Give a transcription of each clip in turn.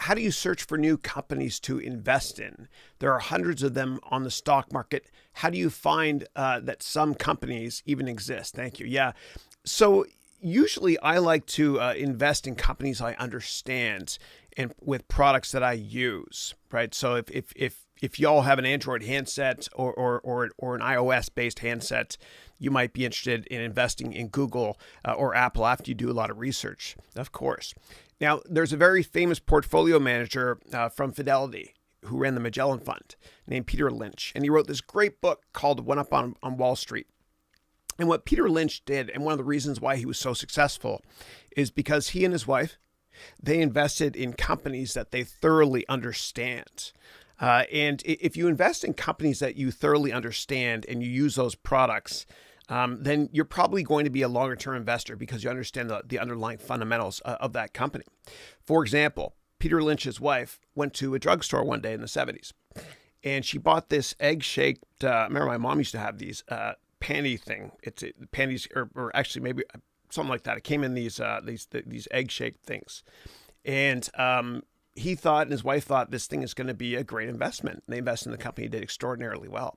how do you search for new companies to invest in? There are hundreds of them on the stock market. How do you find that some companies even exist? Thank you. Yeah. So usually I like to invest in companies I understand and with products that I use, right? So if y'all have an Android handset or an iOS-based handset, you might be interested in investing in Google or Apple after you do a lot of research, of course. Now, there's a very famous portfolio manager from Fidelity who ran the Magellan Fund named Peter Lynch, and he wrote this great book called One Up on Wall Street. And what Peter Lynch did, and one of the reasons why he was so successful, is because he and his wife, they invested in companies that they thoroughly understand. And if you invest in companies that you thoroughly understand and you use those products, then you're probably going to be a longer term investor because you understand the underlying fundamentals of that company. For example, Peter Lynch's wife went to a drugstore one day in the 70s, and she bought this egg-shaped, I remember my mom used to have these, panty thing. Panties, or actually maybe something like that. It came in these egg-shaped things. And he thought, and his wife thought, this thing is going to be a great investment. They invested in the company, did extraordinarily well.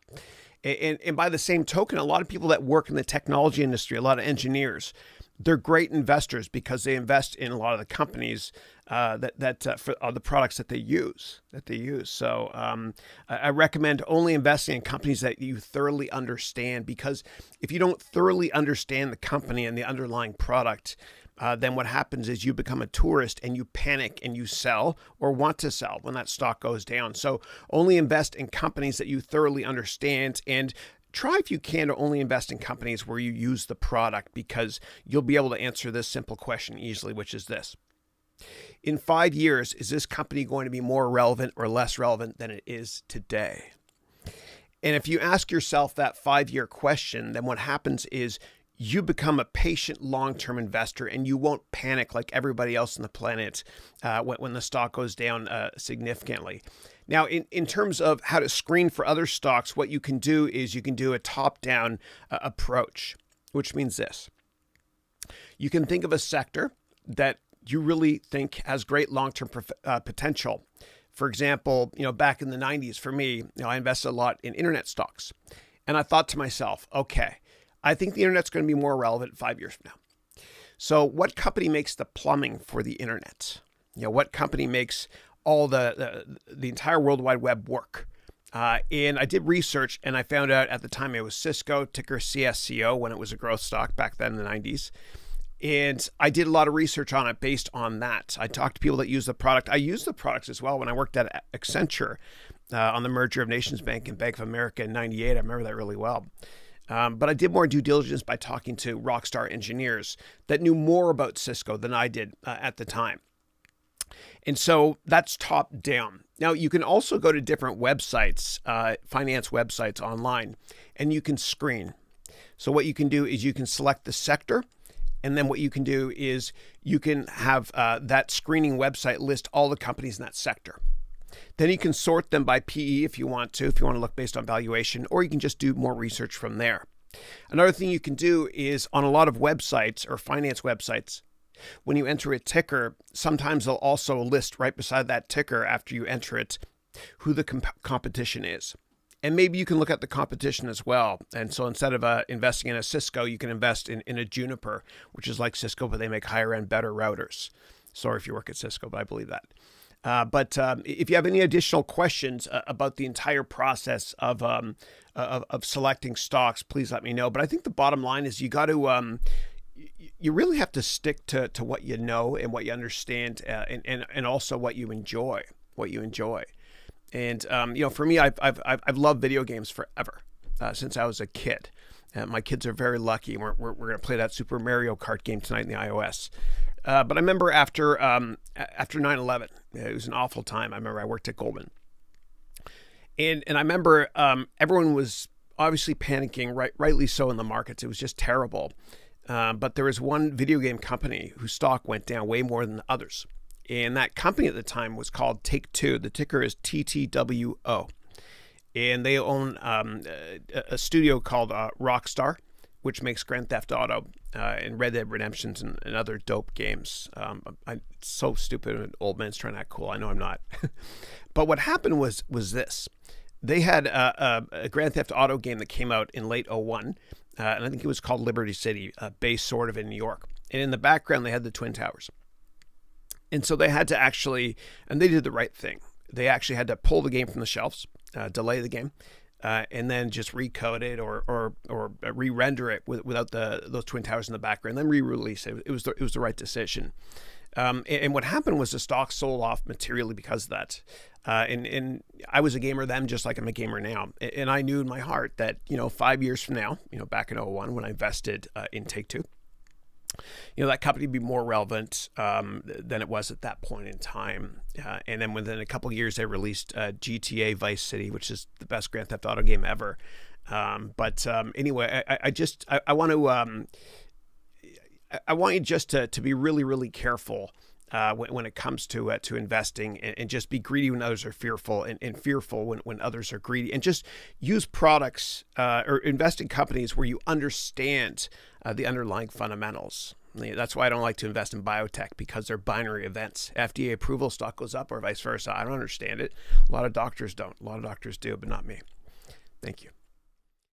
And by the same token, a lot of people that work in the technology industry, a lot of engineers, they're great investors because they invest in a lot of the companies for the products that they use. So I recommend only investing in companies that you thoroughly understand, because if you don't thoroughly understand the company and the underlying product, then what happens is you become a tourist and you panic and you sell or want to sell when that stock goes down. So only invest in companies that you thoroughly understand, and try, if you can, to only invest in companies where you use the product, because you'll be able to answer this simple question easily, which is this. In 5 years, is this company going to be more relevant or less relevant than it is today? And if you ask yourself that 5-year question, then what happens is you become a patient long-term investor, and you won't panic like everybody else on the planet when the stock goes down significantly. Now, in terms of how to screen for other stocks, what you can do is you can do a top-down approach, which means this. You can think of a sector that you really think has great long-term potential. For example, back in the 90s, for me, I invested a lot in internet stocks. And I thought to myself, okay, I think the internet's going to be more relevant 5 years from now. So what company makes the plumbing for the internet? What company makes all the entire World Wide Web work? And I did research, and I found out at the time it was Cisco, ticker CSCO, when it was a growth stock back then in the 90s. And I did a lot of research on it based on that. I talked to people that use the product. I used the products as well when I worked at Accenture on the merger of Nations Bank and Bank of America in 98. I remember that really well. But I did more due diligence by talking to rockstar engineers that knew more about Cisco than I did at the time. And so that's top down. Now, you can also go to different websites, finance websites online, and you can screen. So what you can do is you can select the sector, and then what you can do is you can have that screening website list all the companies in that sector. Then you can sort them by PE if you want to look based on valuation, or you can just do more research from there. Another thing you can do is on a lot of websites or finance websites, when you enter a ticker, sometimes they'll also list right beside that ticker after you enter it who the competition is. And maybe you can look at the competition as well. And so instead of investing in a Cisco, you can invest in a Juniper, which is like Cisco, but they make higher end, better routers. Sorry if you work at Cisco, but I believe that. But if you have any additional questions about the entire process of selecting stocks, please let me know. But I think the bottom line is you got to you really have to stick to what you know and what you understand, and also what you enjoy. And for me, I've loved video games forever since I was a kid. My kids are very lucky. We're going to play that Super Mario Kart game tonight in the iOS. But I remember after 9/11, it was an awful time. I remember I worked at Goldman, and I remember everyone was obviously panicking, rightly so, in the markets. It was just terrible. But there was one video game company whose stock went down way more than the others, and that company at the time was called Take-Two. The ticker is TTWO, and they own a studio called Rockstar, which makes Grand Theft Auto. and Red Dead Redemptions and other dope games. I'm so stupid. An old man's trying to act cool. I know I'm not. But what happened was this. They had a Grand Theft Auto game that came out in late '01, and I think it was called Liberty City, based sort of in New York. And in the background, they had the Twin Towers. And so they had to actually, and they did the right thing. They actually had to pull the game from the shelves, delay the game, and then just recode it or re-render it without those Twin Towers in the background, then re-release it. It was the right decision. And what happened was the stock sold off materially because of that. And I was a gamer then, just like I'm a gamer now. And I knew in my heart that, 5 years from now, back in '01 when I invested in Take-Two, that company would be more relevant than it was at that point in time. And then within a couple of years, they released GTA Vice City, which is the best Grand Theft Auto game ever. Anyway, I want to... I want you just to be really, really careful when it comes to investing, and just be greedy when others are fearful, and fearful when others are greedy, and just use products or invest in companies where you understand the underlying fundamentals. That's why I don't like to invest in biotech, because they're binary events. FDA approval, stock goes up, or vice versa. I don't understand it. A lot of doctors don't. A lot of doctors do, but not me. Thank you.